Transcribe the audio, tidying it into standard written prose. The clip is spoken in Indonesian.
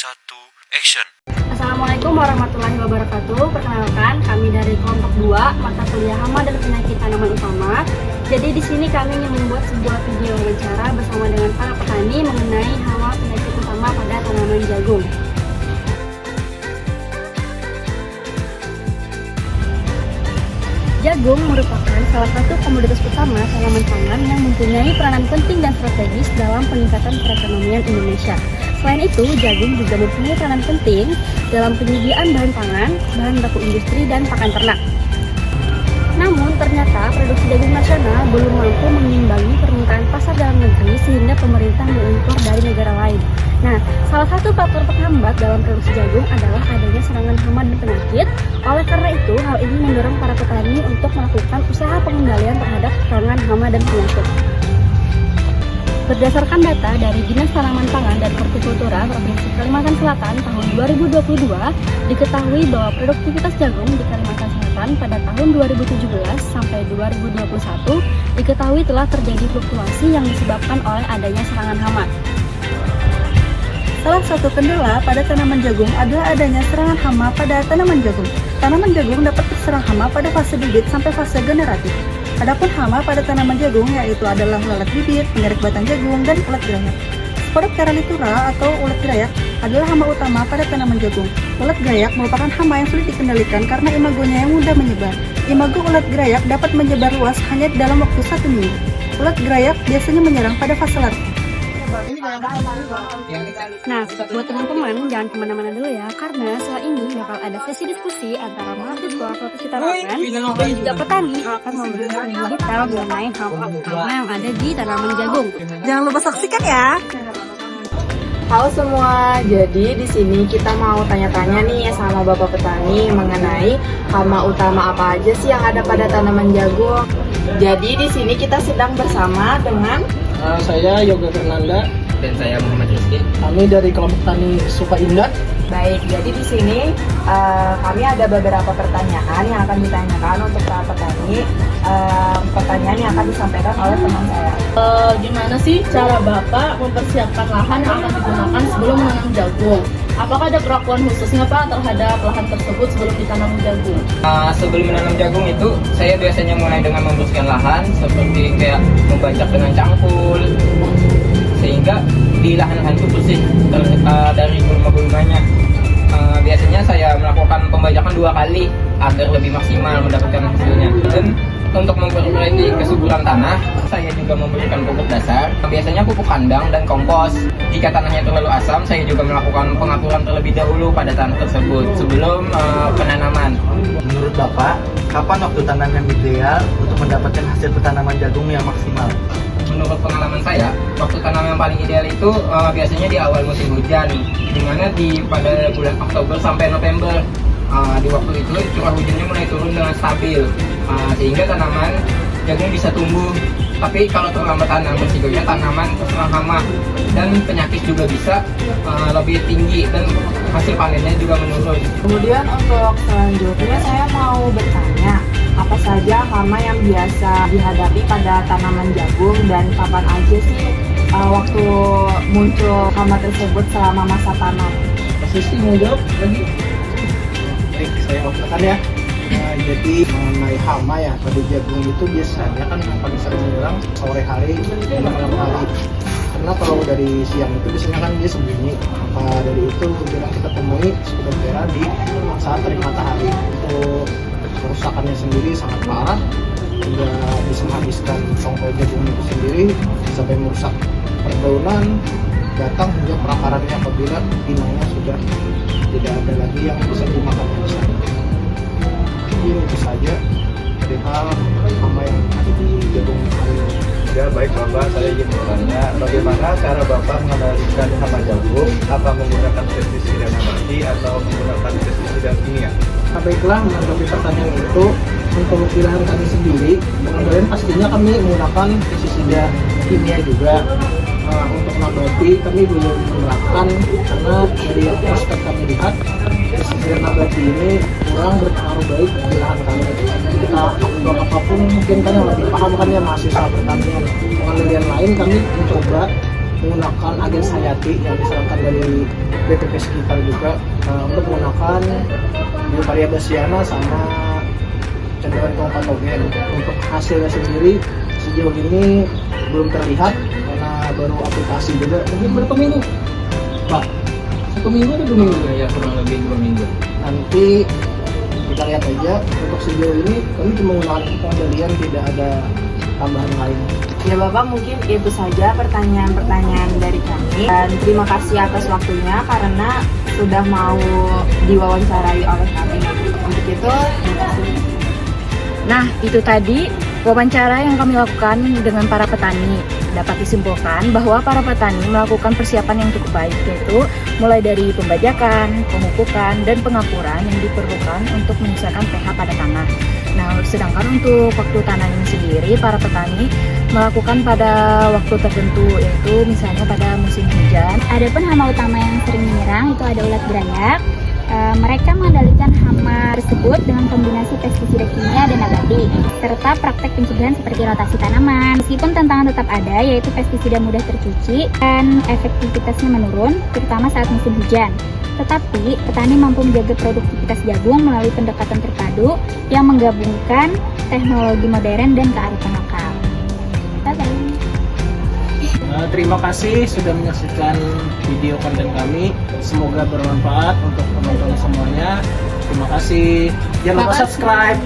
satu, action. Assalamualaikum warahmatullahi wabarakatuh. Perkenalkan, kami dari kelompok 2 mata kuliah hama dan penyakit tanaman utama. Jadi di sini kami ingin membuat sebuah video wawancara bersama dengan para petani mengenai hama penyakit utama pada tanaman jagung. Jagung merupakan salah satu komoditas utama tanaman pangan yang mempunyai peranan penting dan strategis dalam peningkatan perekonomian Indonesia. Selain itu, jagung juga mempunyai peranan penting dalam penyediaan bahan pangan, bahan baku industri, dan pakan ternak. Namun, ternyata produksi jagung nasional belum mampu mengimbangi permintaan pasar dalam negeri sehingga pemerintah mengimpor dari negara lain. Nah, salah satu faktor penghambat dalam produksi jagung adalah adanya serangan hama dan penyakit. Oleh karena itu, hal ini mendorong para petani untuk melakukan usaha pengendalian terhadap serangan hama dan penyakit. Berdasarkan data dari Dinas Tanaman Pangan dan Hortikultura Provinsi Kalimantan Selatan tahun 2022, diketahui bahwa produktivitas jagung di Kalimantan Selatan pada tahun 2017 sampai 2021 diketahui telah terjadi fluktuasi yang disebabkan oleh adanya serangan hama. Salah satu kendala pada tanaman jagung adalah adanya serangan hama pada tanaman jagung. Tanaman jagung dapat terserang hama pada fase bibit sampai fase generatif. Adapun hama pada tanaman jagung yaitu adalah lalat bibit, pengerek batang jagung, dan ulat gerayak. Spodoptera litura atau ulat gerayak adalah hama utama pada tanaman jagung. Ulat gerayak merupakan hama yang sulit dikendalikan karena imagonya yang mudah menyebar. Imago ulat gerayak dapat menyebar luas hanya dalam waktu 1 minggu. Ulat gerayak biasanya menyerang pada fase larva. Nah, buat teman-teman jangan kemana-mana dulu ya, karena setelah ini bakal ada sesi diskusi antara mahasiswa Fakultas Tanaman dan juga petani yang akan memberikan lebih detail mengenai hama utama yang ada di tanaman jagung. Jangan lupa saksikan ya. Halo semua, jadi di sini kita mau tanya-tanya nih sama Bapak petani mengenai hama utama apa aja sih yang ada pada tanaman jagung. Jadi di sini kita sedang bersama dengan Saya Yoga Fernanda dan saya Muhammad Rizky. Kami dari kelompok tani Suka Indah. Baik, jadi di sini kami ada beberapa pertanyaan yang akan ditanyakan untuk para petani. Pertanyaan yang akan disampaikan oleh teman saya. Gimana sih cara Bapak mempersiapkan lahan yang akan digunakan sebelum menanam jagung? Apakah ada perlakuan khususnya Pak terhadap lahan tersebut sebelum ditanam jagung? Sebelum menanam jagung itu, saya biasanya mulai dengan membersihkan lahan seperti kayak membajak dengan cangkul, sehingga di lahan-lahan itu bersih dari gulma-gulmanya. Biasanya saya melakukan pembajakan 2 kali agar lebih maksimal mendapatkan hasilnya. Dan untuk memperbaiki kesuburan tanah, saya juga memberikan pupuk dasar. Biasanya pupuk kandang dan kompos. Jika tanahnya terlalu asam, saya juga melakukan pengapuran terlebih dahulu pada tanah tersebut sebelum penanaman. Menurut Bapak, kapan waktu tanam yang ideal untuk mendapatkan hasil tanaman jagung yang maksimal? Menurut pengalaman saya, waktu tanam yang paling ideal itu biasanya di awal musim hujan, di mana pada bulan Oktober sampai November. Di waktu itu curah hujannya mulai turun dengan stabil, sehingga tanaman jagung bisa tumbuh. Tapi kalau terlambat tanam, resikonya tanaman terserang hama dan penyakit juga bisa lebih tinggi dan hasil panennya juga menurun. Kemudian untuk selanjutnya saya mau bertanya, apa saja hama yang biasa dihadapi pada tanaman jagung dan kapan aja sih waktu muncul hama tersebut selama masa tanam? Sisi mau jawab lagi? Baik, saya operakan ya. Jadi mengenai hama ya pada jagung itu biasanya kan paling sering menyerang sore hari dan malam hari. Karena kalau dari siang itu biasanya kan dia sembunyi. Maka dari itu jarang kita temui Spodoptera di saat terik matahari. Untuk kerusakannya sendiri sangat parah, hingga bisa menghabiskan tongkol jagung itu sendiri sampai merusak perdaunan, batang hingga perakarannya apabila inangnya sudah tidak ada lagi yang bisa dimakan di sana. Jadi itu saja perihal hama yang ada di jagung hari ini. Ya baik Bapak, saya ingin bertanya bagaimana cara Bapak mengendalikan hama jagung? Apa menggunakan pestisida nabati atau menggunakan pestisida kimia? Baiklah, menanggapi pertanyaan itu, untuk di lahan kami sendiri, pengendalian pastinya kami menggunakan pestisida kimia juga. Untuk nabati kami belum menerapkan karena dari prospek kami lihat pestisida nabati ini kurang berpengaruh baik di lahan kami. Kita apapun mungkin kan yang lebih paham kan ya mahasiswa pertanian. Pengendalian lain kami mencoba menggunakan agen hayati yang diserahkan dari BPP sekitar juga untuk menggunakan Biovaria bassiana sama cenderung patogen. Untuk hasilnya sendiri sejauh ini belum terlihat karena baru aplikasi juga. Mungkin berapa minggu, Pak? 1 minggu atau 2 minggu? Ya kurang lebih 2 minggu. Nanti kita lihat aja. Untuk sejauh ini kami cuma menggunakan pengendalian, tidak ada tambahan lain. Ya Bapak, mungkin itu saja pertanyaan-pertanyaan dari kami. Dan terima kasih atas waktunya karena sudah mau diwawancarai oleh kami. Untuk itu, terima kasih. Nah, itu tadi wawancara yang kami lakukan dengan para petani. Dapat disimpulkan bahwa para petani melakukan persiapan yang cukup baik, yaitu mulai dari pembajakan, pemupukan, dan pengapuran yang diperlukan untuk menyesuaikan pH pada tanah. Nah, sedangkan untuk waktu tanam sendiri, para petani melakukan pada waktu tertentu, yaitu misalnya pada musim hujan. Adapun hama utama yang sering menyerang itu ada ulat berayak. Mereka mengendalikan hama tersebut dengan kombinasi pestisida kimia dan nabati, serta praktek pencegahan seperti rotasi tanaman. Meskipun tantangan tetap ada, yaitu pestisida mudah tercuci dan efektivitasnya menurun, terutama saat musim hujan. Tetapi, petani mampu menjaga produktivitas jagung melalui pendekatan terpadu yang menggabungkan teknologi modern dan kearifan lokal. Terima kasih sudah menyaksikan video konten kami. Semoga bermanfaat untuk teman-teman semuanya. Terima kasih. Jangan lupa subscribe.